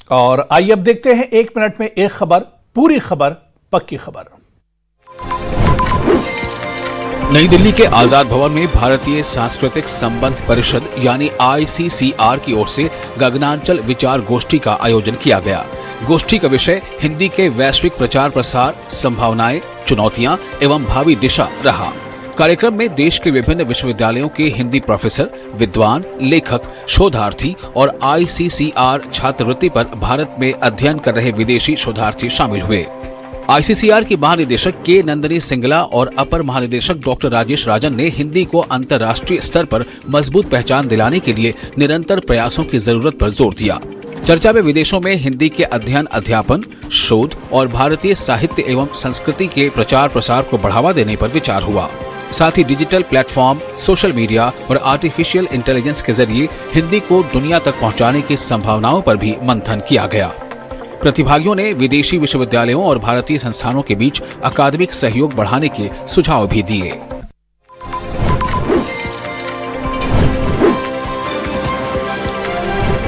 और आइए अब देखते हैं 1 मिनट में एक खबर, पूरी खबर, पक्की खबर। नई दिल्ली के आजाद भवन में भारतीय सांस्कृतिक संबंध परिषद यानी ICCR की ओर से गगनांचल विचार गोष्ठी का आयोजन किया गया। गोष्ठी का विषय हिंदी के वैश्विक प्रचार प्रसार, संभावनाएं, चुनौतियां एवं भावी दिशा रहा। कार्यक्रम में देश के विभिन्न विश्वविद्यालयों के हिंदी प्रोफेसर, विद्वान, लेखक, शोधार्थी और ICCR छात्रवृत्ति पर भारत में अध्ययन कर रहे विदेशी शोधार्थी शामिल हुए। ICCR की महानिदेशक के नंदिनी सिंगला और अपर महानिदेशक डॉक्टर राजेश राजन ने हिंदी को अंतर्राष्ट्रीय स्तर पर मजबूत पहचान दिलाने के लिए निरंतर प्रयासों की जरूरत पर जोर दिया। चर्चा में विदेशों में हिंदी के अध्ययन, अध्यापन, शोध और भारतीय साहित्य एवं संस्कृति के प्रचार प्रसार को बढ़ावा देने पर विचार हुआ। साथ ही डिजिटल प्लेटफॉर्म, सोशल मीडिया और आर्टिफिशियल इंटेलिजेंस के जरिए हिंदी को दुनिया तक पहुंचाने की संभावनाओं पर भी मंथन किया गया। प्रतिभागियों ने विदेशी विश्वविद्यालयों और भारतीय संस्थानों के बीच अकादमिक सहयोग बढ़ाने के सुझाव भी दिए।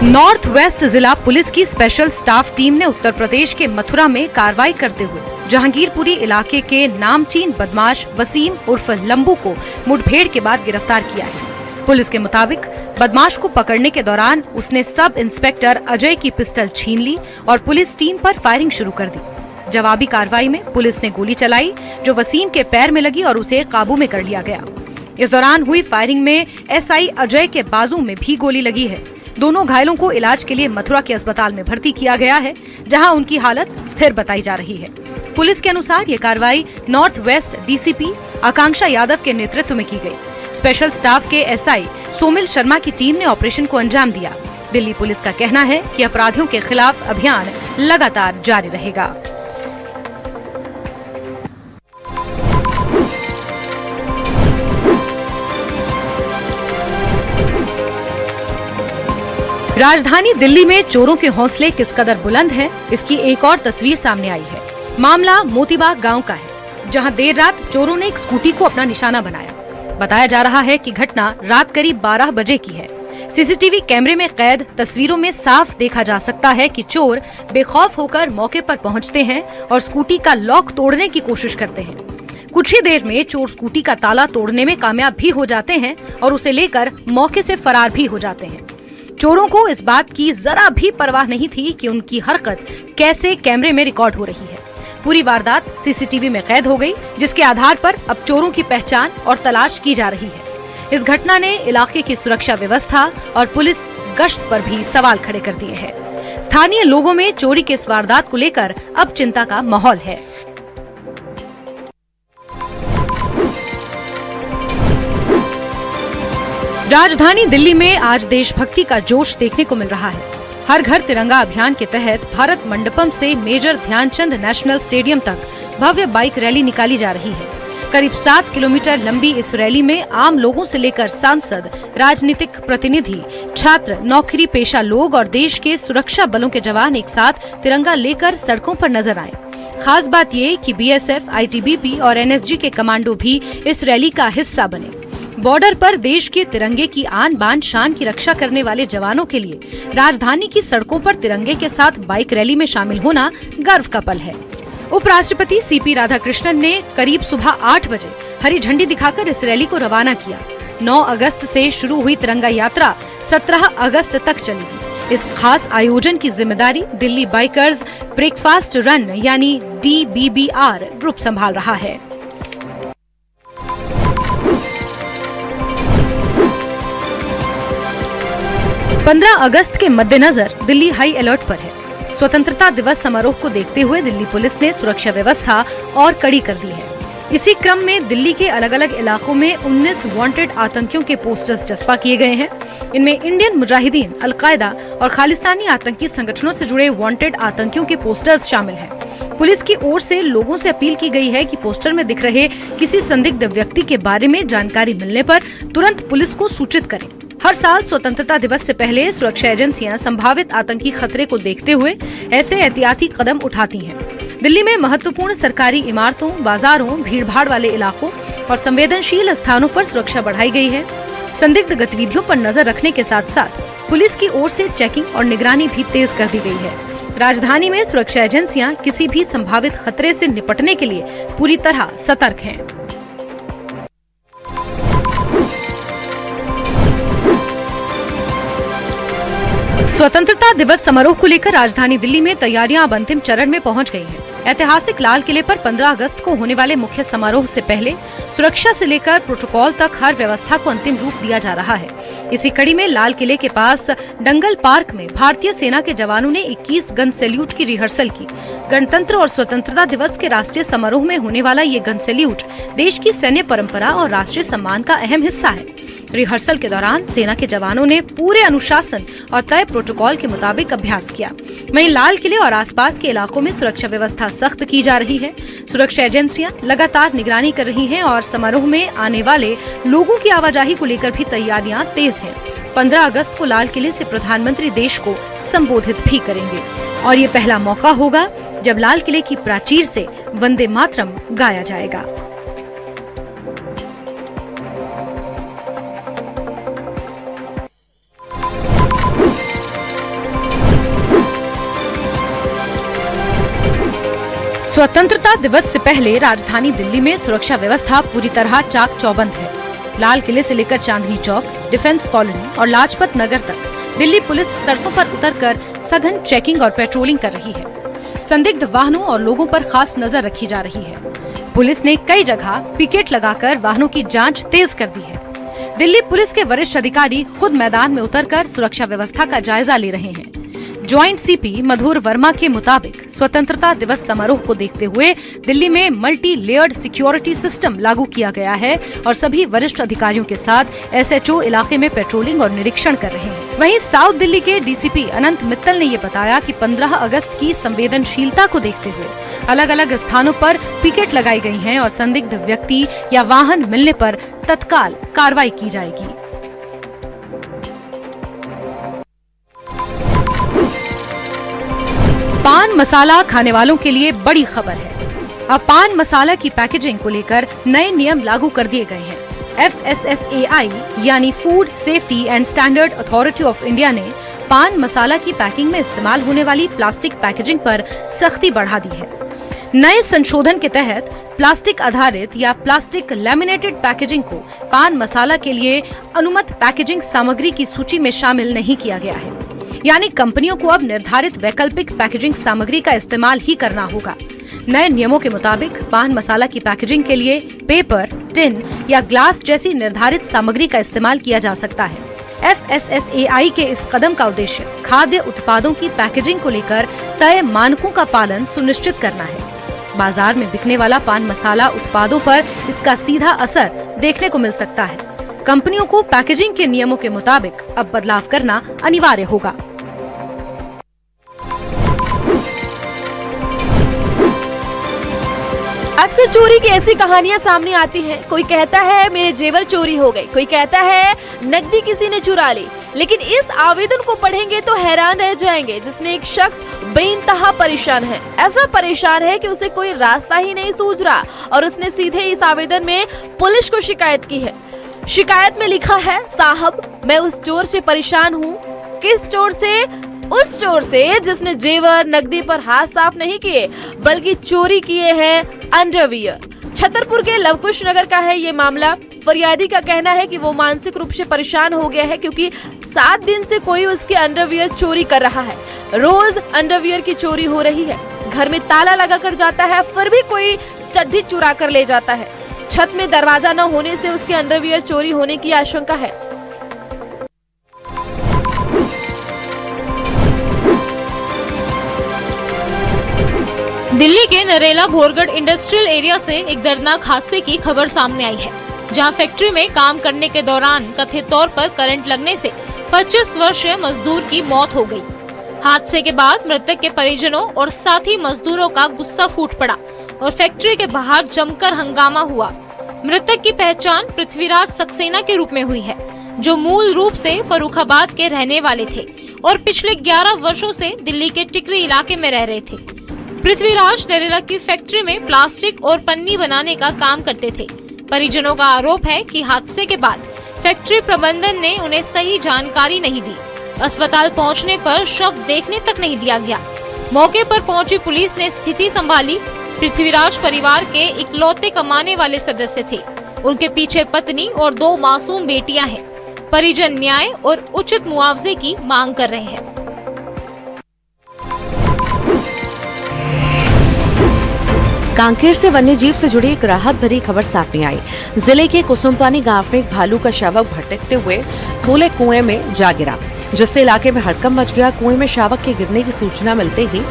नॉर्थ वेस्ट जिला पुलिस की स्पेशल स्टाफ टीम ने उत्तर प्रदेश के मथुरा में कार्रवाई करते हुए जहांगीरपुरी इलाके के नामचीन बदमाश वसीम उर्फ लंबू को मुठभेड़ के बाद गिरफ्तार किया है। पुलिस के मुताबिक बदमाश को पकड़ने के दौरान उसने सब इंस्पेक्टर अजय की पिस्टल छीन ली और पुलिस टीम पर फायरिंग शुरू कर दी। जवाबी कार्रवाई में पुलिस ने गोली चलाई जो वसीम के पैर में लगी और उसे काबू में कर लिया गया। इस दौरान हुई फायरिंग में SI अजय के बाजू में भी गोली लगी है। दोनों घायलों को इलाज के लिए मथुरा के अस्पताल में भर्ती किया गया है, जहां उनकी हालत स्थिर बताई जा रही है। पुलिस के अनुसार ये कार्रवाई नॉर्थ वेस्ट DCP आकांक्षा यादव के नेतृत्व में की गई। स्पेशल स्टाफ के SI सोमिल शर्मा की टीम ने ऑपरेशन को अंजाम दिया। दिल्ली पुलिस का कहना है कि अपराधियों के खिलाफ अभियान लगातार जारी रहेगा। राजधानी दिल्ली में चोरों के हौसले किस कदर बुलंद हैं, इसकी एक और तस्वीर सामने आई है। मामला मोतीबाग गांव का है, जहां देर रात चोरों ने एक स्कूटी को अपना निशाना बनाया। बताया जा रहा है कि घटना रात करीब 12 बजे की है। CCTV कैमरे में कैद तस्वीरों में साफ देखा जा सकता है कि चोर बेखौफ होकर मौके पर पहुंचते हैं और स्कूटी का लॉक तोड़ने की कोशिश करते हैं। कुछ ही देर में चोर स्कूटी का ताला तोड़ने में कामयाब भी हो जाते हैं और उसे लेकर मौके से फरार भी हो जाते हैं। चोरों को इस बात की जरा भी परवाह नहीं थी कि उनकी हरकत कैसे कैमरे में रिकॉर्ड हो रही है। पूरी वारदात CCTV में कैद हो गई, जिसके आधार पर अब चोरों की पहचान और तलाश की जा रही है। इस घटना ने इलाके की सुरक्षा व्यवस्था और पुलिस गश्त पर भी सवाल खड़े कर दिए हैं। स्थानीय लोगों में चोरी के इस वारदात को लेकर अब चिंता का माहौल है। राजधानी दिल्ली में आज देशभक्ति का जोश देखने को मिल रहा है। हर घर तिरंगा अभियान के तहत भारत मंडपम से मेजर ध्यानचंद नेशनल स्टेडियम तक भव्य बाइक रैली निकाली जा रही है। करीब 7 किलोमीटर लंबी इस रैली में आम लोगों से लेकर सांसद, राजनीतिक प्रतिनिधि, छात्र, नौकरी पेशा लोग और देश के सुरक्षा बलों के जवान एक साथ तिरंगा लेकर सड़कों पर नजर आए। खास बात ये कि BSF, ITBP और NSG के कमांडो भी इस रैली का हिस्सा बने। बॉर्डर पर देश के तिरंगे की आन बान शान की रक्षा करने वाले जवानों के लिए राजधानी की सड़कों पर तिरंगे के साथ बाइक रैली में शामिल होना गर्व का पल है। उपराष्ट्रपति CP राधाकृष्णन ने करीब सुबह 8 बजे हरी झंडी दिखाकर इस रैली को रवाना किया। 9 अगस्त से शुरू हुई तिरंगा यात्रा 17 अगस्त तक चलेगी। इस खास आयोजन की जिम्मेदारी दिल्ली बाइकर्स ब्रेकफास्ट रन यानी DBBR ग्रुप संभाल रहा है। 15 अगस्त के मद्देनजर दिल्ली हाई अलर्ट पर है। स्वतंत्रता दिवस समारोह को देखते हुए दिल्ली पुलिस ने सुरक्षा व्यवस्था और कड़ी कर दी है। इसी क्रम में दिल्ली के अलग अलग इलाकों में 19 वांटेड आतंकियों के पोस्टर्स चस्पा किए गए हैं। इनमें इंडियन मुजाहिदीन, अलकायदा और खालिस्तानी आतंकी संगठनों से जुड़े वांटेड आतंकियों के पोस्टर्स शामिल हैं। पुलिस की ओर से लोगों से अपील की गई है कि पोस्टर में दिख रहे किसी संदिग्ध व्यक्ति के बारे में जानकारी मिलने पर तुरंत पुलिस को सूचित करें। हर साल स्वतंत्रता दिवस से पहले सुरक्षा एजेंसियां संभावित आतंकी खतरे को देखते हुए ऐसे एहतियाती कदम उठाती हैं। दिल्ली में महत्वपूर्ण सरकारी इमारतों, बाजारों, भीड़भाड़ वाले इलाकों और संवेदनशील स्थानों पर सुरक्षा बढ़ाई गई है। संदिग्ध गतिविधियों पर नजर रखने के साथ साथ पुलिस की ओर से चेकिंग और निगरानी भी तेज कर दी गई है। राजधानी में सुरक्षा एजेंसियां किसी भी संभावित खतरे से निपटने के लिए पूरी तरह सतर्क हैं। स्वतंत्रता दिवस समारोह को लेकर राजधानी दिल्ली में तैयारियां अब अंतिम चरण में पहुंच गई हैं। ऐतिहासिक लाल किले पर 15 अगस्त को होने वाले मुख्य समारोह से पहले सुरक्षा से लेकर प्रोटोकॉल तक हर व्यवस्था को अंतिम रूप दिया जा रहा है। इसी कड़ी में लाल किले के पास डंगल पार्क में भारतीय सेना के जवानों ने 21 गन सैल्यूट की रिहर्सल की। गणतंत्र और स्वतंत्रता दिवस के राष्ट्रीय समारोह में होने वाला ये गन सैल्यूट देश की सैन्य परंपरा और राष्ट्रीय सम्मान का अहम हिस्सा है। रिहर्सल के दौरान सेना के जवानों ने पूरे अनुशासन और तय प्रोटोकॉल के मुताबिक अभ्यास किया। वहीं लाल किले और आसपास के इलाकों में सुरक्षा व्यवस्था सख्त की जा रही है। सुरक्षा एजेंसियां लगातार निगरानी कर रही हैं और समारोह में आने वाले लोगों की आवाजाही को लेकर भी तैयारियां तेज हैं। 15 अगस्त को लाल किले से प्रधानमंत्री देश को संबोधित भी करेंगे और ये पहला मौका होगा जब लाल किले की प्राचीर से वंदे मातरम गाया जाएगा। स्वतंत्रता दिवस से पहले राजधानी दिल्ली में सुरक्षा व्यवस्था पूरी तरह चाक चौबंद है। लाल किले से लेकर चांदनी चौक, डिफेंस कॉलोनी और लाजपत नगर तक दिल्ली पुलिस सड़कों पर उतरकर सघन चेकिंग और पेट्रोलिंग कर रही है। संदिग्ध वाहनों और लोगों पर खास नजर रखी जा रही है। पुलिस ने कई जगह पिकेट लगाकर वाहनों की जांच तेज कर दी है। दिल्ली पुलिस के वरिष्ठ अधिकारी खुद मैदान में उतरकर सुरक्षा व्यवस्था का जायजा ले रहे हैं। ज्वाइंट सीपी मधुर वर्मा के मुताबिक स्वतंत्रता दिवस समारोह को देखते हुए दिल्ली में मल्टी लेयर्ड सिक्योरिटी सिस्टम लागू किया गया है और सभी वरिष्ठ अधिकारियों के साथ एसएचओ इलाके में पेट्रोलिंग और निरीक्षण कर रहे हैं। वहीं साउथ दिल्ली के डीसीपी अनंत मित्तल ने ये बताया कि 15 अगस्त की संवेदनशीलता को देखते हुए अलग अलग स्थानों पर पिकेट लगाई गई हैं और संदिग्ध व्यक्ति या वाहन मिलने पर तत्काल कार्रवाई की जाएगी। पान मसाला खाने वालों के लिए बड़ी खबर है। अब पान मसाला की पैकेजिंग को लेकर नए नियम लागू कर दिए गए हैं। FSSAI यानी food safety and standard authority of India ने पान मसाला की पैकिंग में इस्तेमाल होने वाली प्लास्टिक पैकेजिंग पर सख्ती बढ़ा दी है। नए संशोधन के तहत प्लास्टिक आधारित या प्लास्टिक लैमिनेटेड पैकेजिंग को पान मसाला के लिए अनुमत पैकेजिंग सामग्री की सूची में शामिल नहीं किया गया है। यानी कंपनियों को अब निर्धारित वैकल्पिक पैकेजिंग सामग्री का इस्तेमाल ही करना होगा। नए नियमों के मुताबिक पान मसाला की पैकेजिंग के लिए पेपर, टिन या ग्लास जैसी निर्धारित सामग्री का इस्तेमाल किया जा सकता है। FSSAI के इस कदम का उद्देश्य खाद्य उत्पादों की पैकेजिंग को लेकर तय मानकों का पालन सुनिश्चित करना है। बाजार में बिकने वाला पान मसाला उत्पादों पर इसका सीधा असर देखने को मिल सकता है। कंपनियों को पैकेजिंग के नियमों के मुताबिक अब बदलाव करना अनिवार्य होगा। अक्सर चोरी की ऐसी कहानियां सामने आती हैं। कोई कहता है मेरे जेवर चोरी हो गए, कोई कहता है नकदी किसी ने चुरा ली। लेकिन इस आवेदन को पढ़ेंगे तो हैरान रह जाएंगे, जिसमें एक शख्स बेइंतहा परेशान है। ऐसा परेशान है कि उसे कोई रास्ता ही नहीं सूझ रहा और उसने सीधे इस आवेदन में पुलिस को शिकायत की है। शिकायत में लिखा है, साहब मैं उस चोर से परेशान हूँ। किस चोर से? उस चोर से जिसने जेवर नकदी पर हाथ साफ नहीं किए बल्कि चोरी किए हैं अंडरवियर। छतरपुर के लवकुश नगर का है ये मामला। फरियादी का कहना है कि वो मानसिक रूप से परेशान हो गया है क्योंकि 7 दिन से कोई उसके अंडरवियर चोरी कर रहा है। रोज अंडरवियर की चोरी हो रही है। घर में ताला लगा कर जाता है, फिर भी कोई चड्डी चुरा कर ले जाता है। छत में दरवाजा न होने से उसके अंडरवियर चोरी होने की आशंका है। दिल्ली के नरेला भोरगढ़ इंडस्ट्रियल एरिया से एक दर्दनाक हादसे की खबर सामने आई है, जहां फैक्ट्री में काम करने के दौरान कथित तौर पर करंट लगने से 25 वर्षीय मजदूर की मौत हो गई। हादसे के बाद मृतक के परिजनों और साथी मजदूरों का गुस्सा फूट पड़ा और फैक्ट्री के बाहर जमकर हंगामा हुआ। मृतक की पहचान पृथ्वीराज सक्सेना के रूप में हुई है, जो मूल रूप से फर्रुखाबाद के रहने वाले थे और पिछले 11 वर्षों से दिल्ली के टिकरी इलाके में रह रहे थे। पृथ्वीराज नरेला की फैक्ट्री में प्लास्टिक और पन्नी बनाने का काम करते थे। परिजनों का आरोप है कि हादसे के बाद फैक्ट्री प्रबंधन ने उन्हें सही जानकारी नहीं दी। अस्पताल पहुंचने पर शव देखने तक नहीं दिया गया। मौके पर पहुंची पुलिस ने स्थिति संभाली। पृथ्वीराज परिवार के इकलौते कमाने वाले सदस्य थे। उनके पीछे पत्नी और 2 मासूम बेटियां हैं। परिजन न्याय और उचित मुआवजे की मांग कर रहे हैं। कांकेर से वन्यजीव से जुड़ी एक राहत भरी खबर सामने आई। जिले के कुसुमपानी गांव में एक भालू का शावक भटकते हुए खुले कुएं में जा गिरा, जिससे इलाके में हड़कंप मच गया। कुएं में शावक के गिरने की सूचना मिलते ही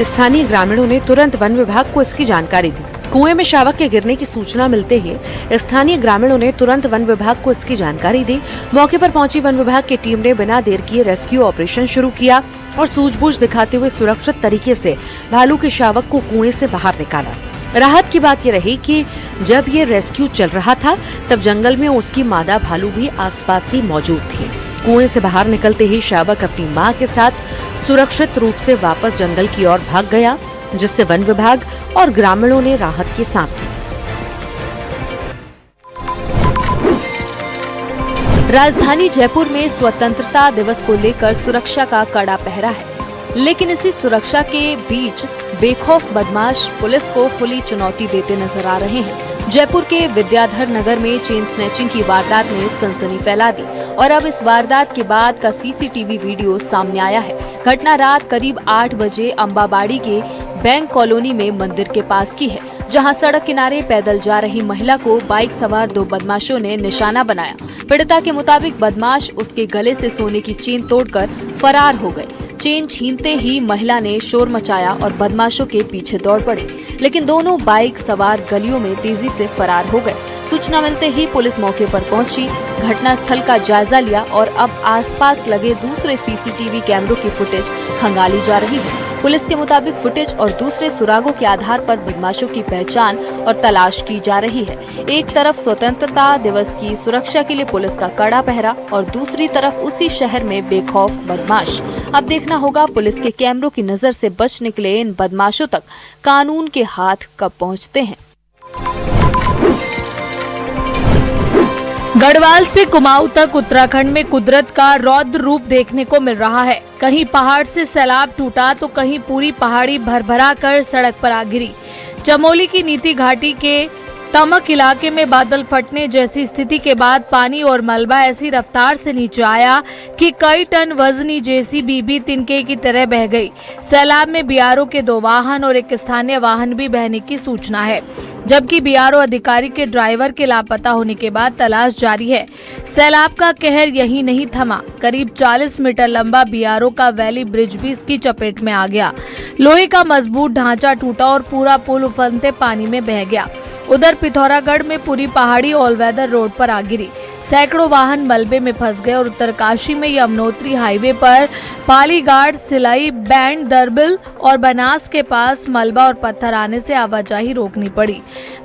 स्थानीय ग्रामीणों ने तुरंत वन विभाग को इसकी जानकारी दी। कुएं में शावक के गिरने की सूचना मिलते ही स्थानीय ग्रामीणों ने तुरंत वन विभाग को इसकी जानकारी दी। मौके पर पहुंची वन विभाग की टीम ने बिना देर किए रेस्क्यू ऑपरेशन शुरू किया और सूझबूझ दिखाते हुए सुरक्षित तरीके से भालू के शावक को कुएं से बाहर निकाला। राहत की बात यह रही कि जब ये रेस्क्यू चल रहा था तब जंगल में उसकी मादा भालू भी आसपास ही मौजूद थी। कुएं से बाहर निकलते ही शावक अपनी मां के साथ सुरक्षित रूप से वापस जंगल की ओर भाग गया, जिससे वन विभाग और ग्रामीणों ने राहत की सांस ली। राजधानी जयपुर में स्वतंत्रता दिवस को लेकर सुरक्षा का कड़ा पहरा है, लेकिन इसी सुरक्षा के बीच बेखौफ बदमाश पुलिस को खुली चुनौती देते नजर आ रहे हैं। जयपुर के विद्याधर नगर में चेन स्नैचिंग की वारदात ने सनसनी फैला दी और अब इस वारदात के बाद का सीसीटीवी वीडियो सामने आया है। घटना रात करीब 8 बजे अंबाबाड़ी के बैंक कॉलोनी में मंदिर के पास की है, जहां सड़क किनारे पैदल जा रही महिला को बाइक सवार 2 बदमाशों ने निशाना बनाया। पीड़िता के मुताबिक बदमाश उसके गले से सोने की चेन तोड़कर फरार हो गए। चेन छीनते ही महिला ने शोर मचाया और बदमाशों के पीछे दौड़ पड़े, लेकिन दोनों बाइक सवार गलियों में तेजी से फरार हो गए। सूचना मिलते ही पुलिस मौके पर पहुंची, घटना स्थल का जायजा लिया और अब आसपास लगे दूसरे सीसीटीवी कैमरों की फुटेज खंगाली जा रही है। पुलिस के मुताबिक फुटेज और दूसरे सुरागों के आधार पर बदमाशों की पहचान और तलाश की जा रही है। एक तरफ स्वतंत्रता दिवस की सुरक्षा के लिए पुलिस का कड़ा पहरा और दूसरी तरफ उसी शहर में बेखौफ बदमाश। अब देखना होगा पुलिस के कैमरों की नजर से बचने के लिए इन बदमाशों तक कानून के हाथ कब पहुंचते हैं। गढ़वाल से कुमाऊं तक उत्तराखंड में कुदरत का रौद्र रूप देखने को मिल रहा है। कहीं पहाड़ से सैलाब टूटा तो कहीं पूरी पहाड़ी भरभरा कर सड़क पर आ गिरी। चमोली की नीति घाटी के तमक इलाके में बादल फटने जैसी स्थिति के बाद पानी और मलबा ऐसी रफ्तार से नीचे आया कि कई टन वजनी जेसीबी भी तिनके की तरह बह गई। सैलाब में बीआरओ के 2 वाहन और एक स्थानीय वाहन भी बहने की सूचना है, जबकि बीआरओ अधिकारी के ड्राइवर के लापता होने के बाद तलाश जारी है। सैलाब का कहर यही नहीं थमा, करीब 40 मीटर लंबा बीआरओ का वैली ब्रिज भी इसकी चपेट में आ गया। लोहे का मजबूत ढांचा टूटा और पूरा पुल उफनते पानी में बह गया। उधर पिथौरागढ़ में पूरी पहाड़ी ऑल वेदर रोड पर आ गिरी। सैकड़ों वाहन मलबे में फंस गए और उत्तरकाशी में यमुनोत्री हाईवे पर पालीघाट, सिलाई, बैंड, दरबिल और बनास के पास मलबा और पत्थर आने से आवाजाही रोकनी पड़ी।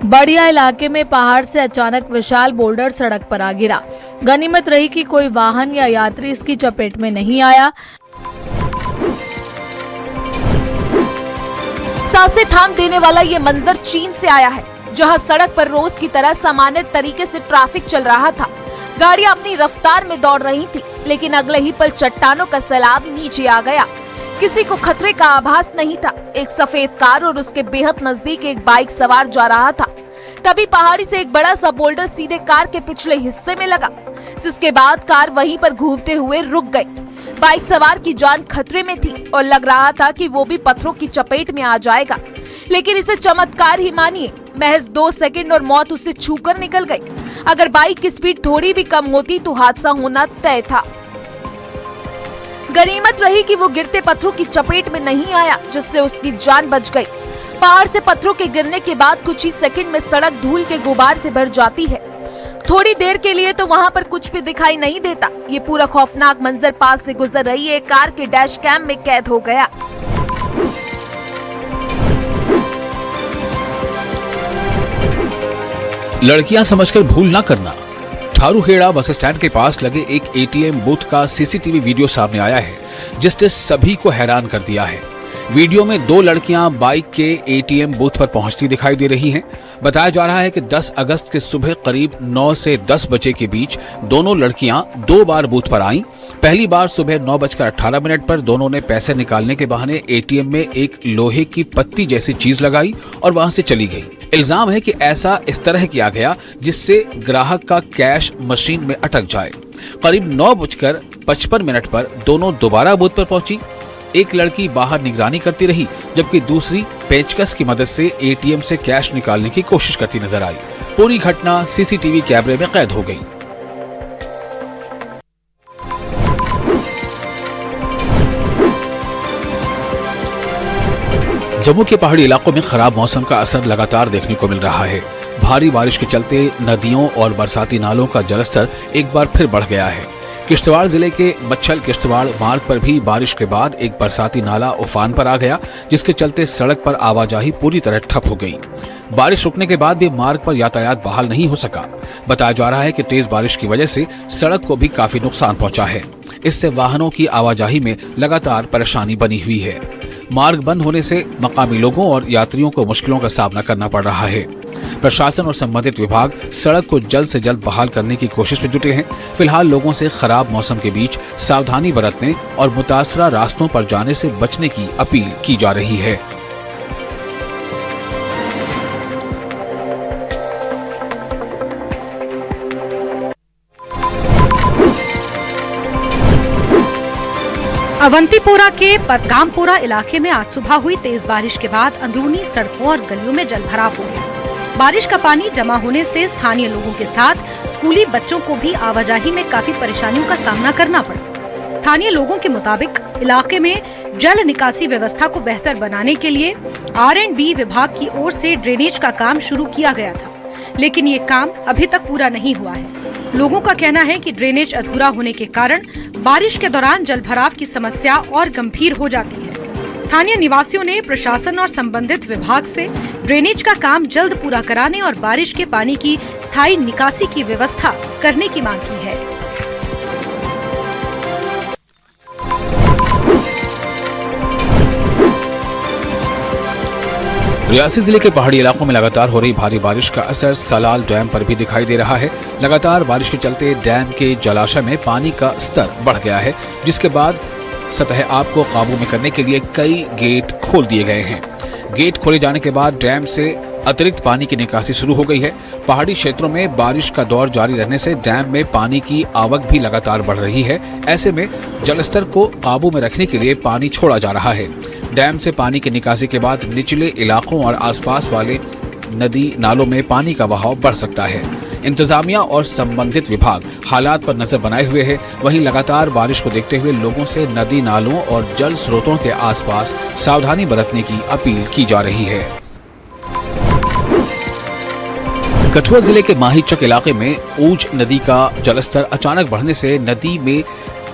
बढ़िया इलाके में पहाड़ से अचानक विशाल बोल्डर सड़क पर आ गिरा। गनीमत रही कि कोई वाहन या यात्री इसकी चपेट में नहीं आया। सांसें थाम देने वाला ये मंजर चीन से आया है, जहां सड़क पर रोज की तरह सामान्य तरीके से ट्रैफिक चल रहा था। गाड़ियां अपनी रफ्तार में दौड़ रही थी, लेकिन अगले ही पल चट्टानों का सैलाब नीचे आ गया। किसी को खतरे का आभास नहीं था। एक सफेद कार और उसके बेहद नजदीक एक बाइक सवार जा रहा था। तभी पहाड़ी से एक बड़ा सा बोल्डर सीधे कार के पिछले हिस्से में लगा, जिसके बाद कार वहीं पर घूमते हुए रुक गई। बाइक सवार की जान खतरे में थी और लग रहा था कि वो भी पत्थरों की चपेट में आ जाएगा, लेकिन इसे चमत्कार ही मानिए, महज 2 सेकंड और मौत उसे छूकर निकल गई। अगर बाइक की स्पीड थोड़ी भी कम होती तो हादसा होना तय था। गनीमत रही कि वो गिरते पत्थरों की चपेट में नहीं आया, जिससे उसकी जान बच गई। पहाड़ से पत्थरों के गिरने के बाद कुछ ही सेकंड में सड़क धूल के गुबार से भर जाती है। थोड़ी देर के लिए तो वहां पर कुछ भी दिखाई नहीं देता। ये पूरा खौफनाक मंजर पास से गुजर रही एक कार के डैश कैम में कैद हो गया। लड़कियां समझकर भूल ना करना। थारूखेड़ा बस स्टैंड के पास लगे एक एटीएम बूथ का सीसीटीवी वीडियो सामने आया है, जिसने सभी को हैरान कर दिया है। वीडियो में 2 लड़कियां बाइक के एटीएम बूथ पर पहुंचती दिखाई दे रही हैं। बताया जा रहा है कि 10 अगस्त के सुबह करीब 9 से 10 बजे के बीच दोनों लड़कियां 2 बार बूथ पर आईं। पहली बार सुबह 9:18 पर दोनों ने पैसे निकालने के बहाने एटीएम में एक लोहे की पत्ती जैसी चीज लगाई और वहां से चली गई। इल्जाम है कि ऐसा इस तरह किया गया जिससे ग्राहक का कैश मशीन में अटक जाए। करीब 9:55 पर दोनों दोबारा बूथ पर पहुंची। एक लड़की बाहर निगरानी करती रही जबकि दूसरी पेचकस की मदद से एटीएम से कैश निकालने की कोशिश करती नजर आई। पूरी घटना सीसीटीवी कैमरे में कैद हो गई। जम्मू के पहाड़ी इलाकों में खराब मौसम का असर लगातार देखने को मिल रहा है। भारी बारिश के चलते नदियों और बरसाती नालों का जलस्तर एक बार फिर बढ़ गया है। किश्तवाड़ जिले के मच्छल किश्तवाड़ मार्ग पर भी बारिश के बाद एक बरसाती नाला उफान पर आ गया, जिसके चलते सड़क पर आवाजाही पूरी तरह ठप हो गई। बारिश रुकने के बाद भी मार्ग पर यातायात बहाल नहीं हो सका। बताया जा रहा है कि तेज बारिश की वजह से सड़क को भी काफी नुकसान पहुंचा है। इससे वाहनों की आवाजाही में लगातार परेशानी बनी हुई है। मार्ग बंद होने से मकामी लोगों और यात्रियों को मुश्किलों का सामना करना पड़ रहा है। प्रशासन और संबंधित विभाग सड़क को जल्द से जल्द बहाल करने की कोशिश में जुटे हैं। फिलहाल लोगों से खराब मौसम के बीच सावधानी बरतने और मुतासरा रास्तों पर जाने से बचने की अपील की जा रही है। अवंतीपोरा के पदगामपोरा इलाके में आज सुबह हुई तेज बारिश के बाद अंदरूनी सड़कों और गलियों में जलभराव हो गया। बारिश का पानी जमा होने से स्थानीय लोगों के साथ स्कूली बच्चों को भी आवाजाही में काफी परेशानियों का सामना करना पड़ा। स्थानीय लोगों के मुताबिक इलाके में जल निकासी व्यवस्था को बेहतर बनाने के लिए R&B विभाग की ओर से ड्रेनेज का काम शुरू किया गया था, लेकिन ये काम अभी तक पूरा नहीं हुआ है। लोगों का कहना है कि ड्रेनेज अधूरा होने के कारण बारिश के दौरान जलभराव की समस्या और गंभीर हो जाती है। स्थानीय निवासियों ने प्रशासन और संबंधित विभाग से ड्रेनेज का काम जल्द पूरा कराने और बारिश के पानी की स्थायी निकासी की व्यवस्था करने की मांग की है। रियासी जिले के पहाड़ी इलाकों में लगातार हो रही भारी बारिश का असर सलाल डैम पर भी दिखाई दे रहा है। लगातार बारिश के चलते डैम के जलाशय में पानी का स्तर बढ़ गया है, जिसके बाद सतह आब को काबू में करने के लिए कई गेट खोल दिए गए हैं। गेट खोले जाने के बाद डैम से अतिरिक्त पानी की निकासी शुरू हो गई है। पहाड़ी क्षेत्रों में बारिश का दौर जारी रहने से डैम में पानी की आवक भी लगातार बढ़ रही है। ऐसे में जलस्तर को काबू में रखने के लिए पानी छोड़ा जा रहा है। डैम से पानी की निकासी के बाद निचले इलाकों और आसपास वाले नदी नालों में पानी का बहाव बढ़ सकता है। इंतजामिया और संबंधित विभाग हालात पर नजर बनाए हुए है। वहीं लगातार बारिश को देखते हुए लोगों से नदी नालों और जल स्रोतों के आसपास सावधानी बरतने की अपील की जा रही है। कठुआ जिले के माहीचक इलाके में ऊंच नदी का जलस्तर अचानक बढ़ने से नदी में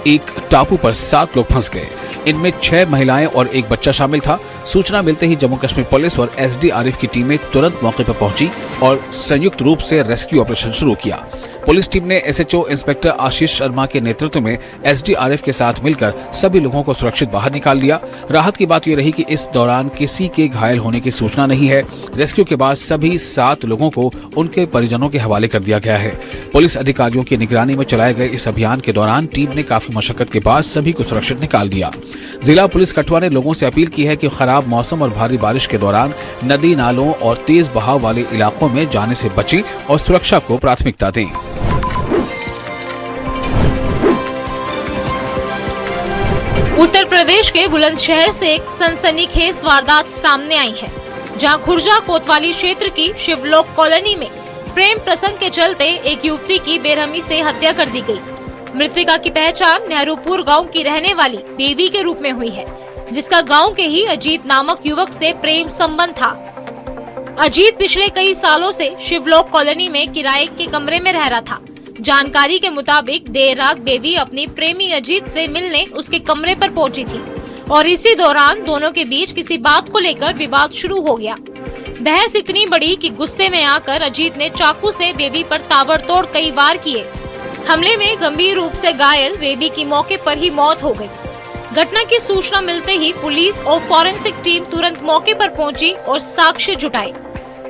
एक टापू पर 7 लोग फंस गए। इनमें 6 महिलाएं और एक बच्चा शामिल था। सूचना मिलते ही जम्मू कश्मीर पुलिस और SDRF की टीमें तुरंत मौके पर पहुंची और संयुक्त रूप से रेस्क्यू ऑपरेशन शुरू किया। पुलिस टीम ने SHO इंस्पेक्टर आशीष शर्मा के नेतृत्व में SDRF के साथ मिलकर सभी लोगों को सुरक्षित बाहर निकाल लिया। राहत की बात यह रही कि इस दौरान किसी के घायल होने की सूचना नहीं है। रेस्क्यू के बाद सभी 7 लोगों को उनके परिजनों के हवाले कर दिया गया है। पुलिस अधिकारियों की निगरानी में चलाए गए इस अभियान के दौरान टीम ने काफी मशक्कत के बाद सभी को सुरक्षित निकाल दिया। जिला पुलिस कठुआ ने लोगों से अपील की है कि खराब मौसम और भारी बारिश के दौरान नदी नालों और तेज बहाव वाले इलाकों में जाने से बचें और सुरक्षा को प्राथमिकता दें। उत्तर प्रदेश के बुलंदशहर से एक सनसनीखेज वारदात सामने आई है, जहां खुर्जा कोतवाली क्षेत्र की शिवलोक कॉलोनी में प्रेम प्रसंग के चलते एक युवती की बेरहमी से हत्या कर दी गई। मृतका की पहचान नेहरूपुर गांव की रहने वाली बेबी के रूप में हुई है, जिसका गांव के ही अजीत नामक युवक से प्रेम संबंध था। अजीत पिछले कई सालों से शिवलोक कॉलोनी में किराए के कमरे में रह रहा था। जानकारी के मुताबिक देर रात बेबी अपनी प्रेमी अजीत से मिलने उसके कमरे पर पहुंची थी और इसी दौरान दोनों के बीच किसी बात को लेकर विवाद शुरू हो गया। बहस इतनी बड़ी कि गुस्से में आकर अजीत ने चाकू से बेबी पर ताबड़तोड़ कई वार किए। हमले में गंभीर रूप से घायल बेबी की मौके पर ही मौत हो गई। घटना की सूचना मिलते ही पुलिस और फॉरेंसिक टीम तुरंत मौके पर पहुंची और साक्ष्य जुटाए।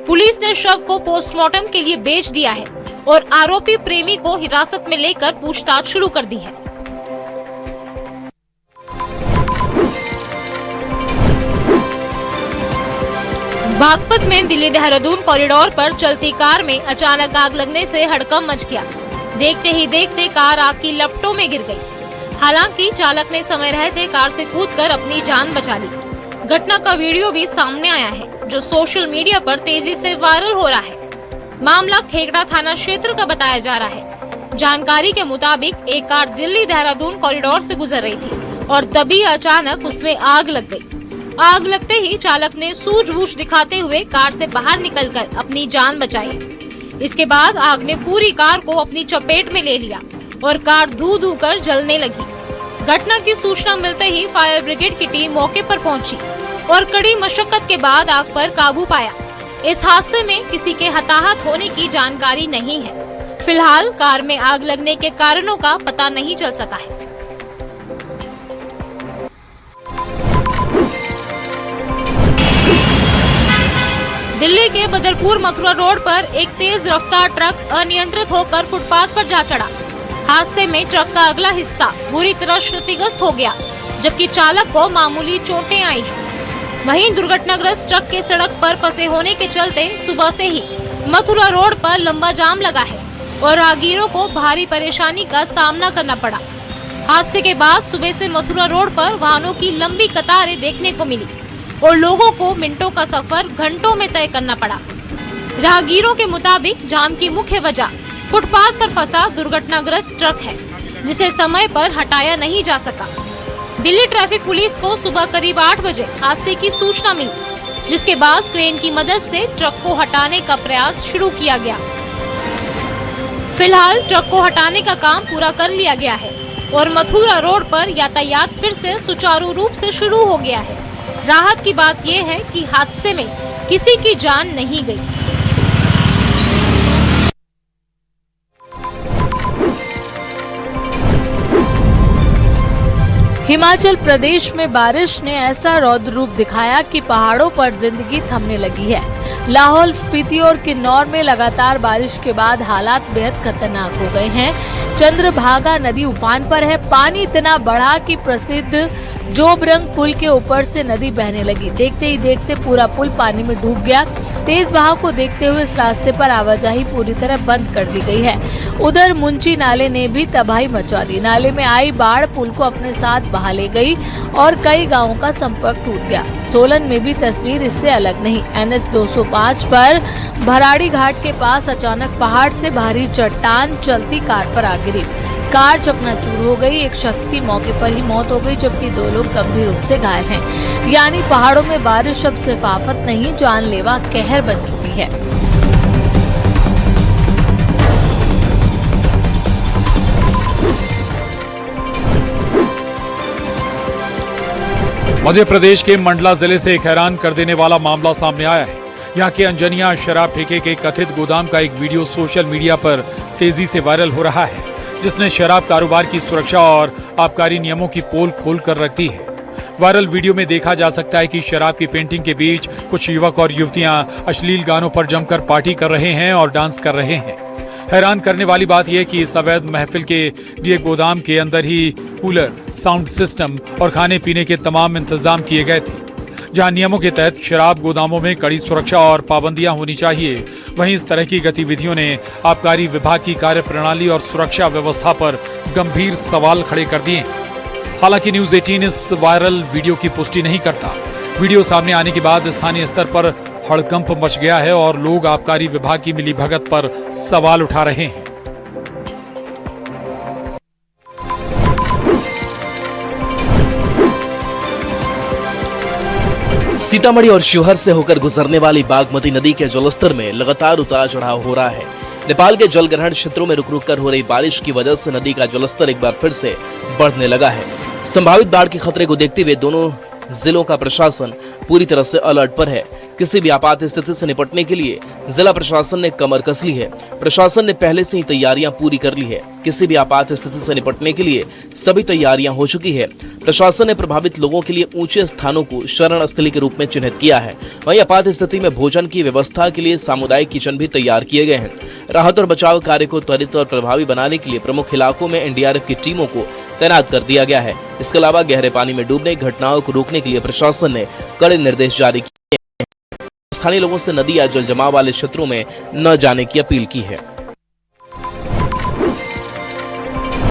पुलिस ने शव को पोस्टमार्टम के लिए भेज दिया है और आरोपी प्रेमी को हिरासत में लेकर पूछताछ शुरू कर दी है। बागपत में दिल्ली देहरादून कॉरिडोर पर चलती कार में अचानक आग लगने से हड़कंप मच गया। देखते ही देखते कार आग की लपटों में गिर गई। हालांकि चालक ने समय रहते कार से कूदकर अपनी जान बचा ली। घटना का वीडियो भी सामने आया है जो सोशल मीडिया पर तेजी से वायरल हो रहा है। मामला खेगड़ा थाना क्षेत्र का बताया जा रहा है। जानकारी के मुताबिक एक कार दिल्ली देहरादून कॉरिडोर से गुजर रही थी और तभी अचानक उसमें आग लग गई। आग लगते ही चालक ने सूझबूझ दिखाते हुए कार से बाहर निकलकर अपनी जान बचाई। इसके बाद आग ने पूरी कार को अपनी चपेट में ले लिया और कार धू धू कर जलने लगी। घटना की सूचना मिलते ही फायर ब्रिगेड की टीम मौके पर पहुंची और कड़ी मशक्कत के बाद आग पर काबू पाया। इस हादसे में किसी के हताहत होने की जानकारी नहीं है। फिलहाल कार में आग लगने के कारणों का पता नहीं चल सका है। दिल्ली के बदरपुर मथुरा रोड पर एक तेज रफ्तार ट्रक अनियंत्रित होकर फुटपाथ पर जा चढ़ा। हादसे में ट्रक का अगला हिस्सा बुरी तरह क्षतिग्रस्त हो गया, जबकि चालक को मामूली चोटें आई हैं। वहीं दुर्घटनाग्रस्त ट्रक के सड़क पर फंसे होने के चलते सुबह से ही मथुरा रोड पर लंबा जाम लगा है और राहगीरों को भारी परेशानी का सामना करना पड़ा। हादसे के बाद सुबह से मथुरा रोड पर वाहनों की लंबी कतारें देखने को मिली और लोगों को मिनटों का सफर घंटों में तय करना पड़ा। राहगीरों के मुताबिक जाम की मुख्य वजह फुटपाथ पर फंसा दुर्घटनाग्रस्त ट्रक है, जिसे समय पर हटाया नहीं जा सका। दिल्ली ट्रैफिक पुलिस को सुबह करीब 8 बजे हादसे की सूचना मिली, जिसके बाद क्रेन की मदद से ट्रक को हटाने का प्रयास शुरू किया गया। फिलहाल ट्रक को हटाने का काम पूरा कर लिया गया है और मथुरा रोड पर यातायात फिर से सुचारू रूप से शुरू हो गया है। राहत की बात यह है कि हादसे में किसी की जान नहीं गई। हिमाचल प्रदेश में बारिश ने ऐसा रौद्र रूप दिखाया कि पहाड़ों पर जिंदगी थमने लगी है। लाहौल, स्पीति और किन्नौर में लगातार बारिश के बाद हालात बेहद खतरनाक हो गए हैं। चंद्रभागा नदी उफान पर है। पानी इतना बढ़ा कि प्रसिद्ध जोबरंग पुल के ऊपर से नदी बहने लगी। देखते ही देखते पूरा पुल पानी में डूब गया। तेज बहाव को देखते हुए इस रास्ते पर आवाजाही पूरी तरह बंद कर दी गई है। उधर मुंची नाले ने भी तबाही मचा दी। नाले में आई बाढ़ पुल को अपने साथ बहा ले गई और कई गांवों का संपर्क टूट गया। सोलन में भी तस्वीर इससे अलग नहीं। NH 205 पर भराड़ी घाट के पास अचानक पहाड़ से भारी चट्टान चलती कार पर आ गिरी। कार चकनाचूर हो गई। एक शख्स की मौके पर ही मौत हो गई, जबकि 2 लोग गंभीर रूप से घायल हैं। यानी पहाड़ों में बारिश अब सिर्फ आफत नहीं, जानलेवा कहर बन चुकी है। मध्य प्रदेश के मंडला जिले से एक हैरान कर देने वाला मामला सामने आया है। यहाँ के अंजनिया शराब ठेके के कथित गोदाम का एक वीडियो सोशल मीडिया पर तेजी से वायरल हो रहा है, जिसने शराब कारोबार की सुरक्षा और आबकारी नियमों की पोल खोल कर रख दी है। वायरल वीडियो में देखा जा सकता है कि शराब की पेंटिंग के बीच कुछ युवक और युवतियां अश्लील गानों पर जमकर पार्टी कर रहे हैं और डांस कर रहे हैं। हैरान करने वाली बात यह कि इस अवैध महफिल के लिए गोदाम के अंदर ही कूलर, साउंड सिस्टम और खाने पीने के तमाम इंतजाम किए गए थे। जहां नियमों के तहत शराब गोदामों में कड़ी सुरक्षा और पाबंदियां होनी चाहिए, वहीं इस तरह की गतिविधियों ने आबकारी विभाग की कार्यप्रणाली और सुरक्षा व्यवस्था पर गंभीर सवाल खड़े कर दिए। हालांकि न्यूज़ 18 इस वायरल वीडियो की पुष्टि नहीं करता। वीडियो सामने आने के बाद स्थानीय स्तर पर हड़कंप मच गया है और लोग आबकारी विभाग की मिलीभगत पर सवाल उठा रहे हैं। सीतामढ़ी और शिवहर से होकर गुजरने वाली बागमती नदी के जलस्तर में लगातार उतार चढ़ाव हो रहा है। नेपाल के जलग्रहण क्षेत्रों में रुक रुक कर हो रही बारिश की वजह से नदी का जलस्तर एक बार फिर से बढ़ने लगा है। संभावित बाढ़ के खतरे को देखते हुए दोनों जिलों का प्रशासन पूरी तरह से अलर्ट पर है। किसी भी आपात स्थिति से निपटने के लिए जिला प्रशासन ने कमर कस ली है। प्रशासन ने पहले से ही तैयारियां पूरी कर ली है। किसी भी आपात स्थिति से निपटने के लिए सभी तैयारियां हो चुकी है। प्रशासन ने प्रभावित लोगों के लिए ऊंचे स्थानों को शरण स्थली के रूप में चिन्हित किया है। वहीं आपात स्थिति में भोजन की व्यवस्था के लिए सामुदायिक किचन भी तैयार किए गए हैं। राहत और बचाव कार्य को त्वरित और प्रभावी बनाने के लिए प्रमुख इलाकों में एनडीआरएफ की टीमों को तैनात कर दिया गया है। इसके अलावा गहरे पानी में डूबने की घटनाओं को रोकने के लिए प्रशासन ने कड़े निर्देश जारी किए हैं। स्थानीय लोगों से नदी या जल जमाव वाले क्षेत्रों में न जाने की अपील की है।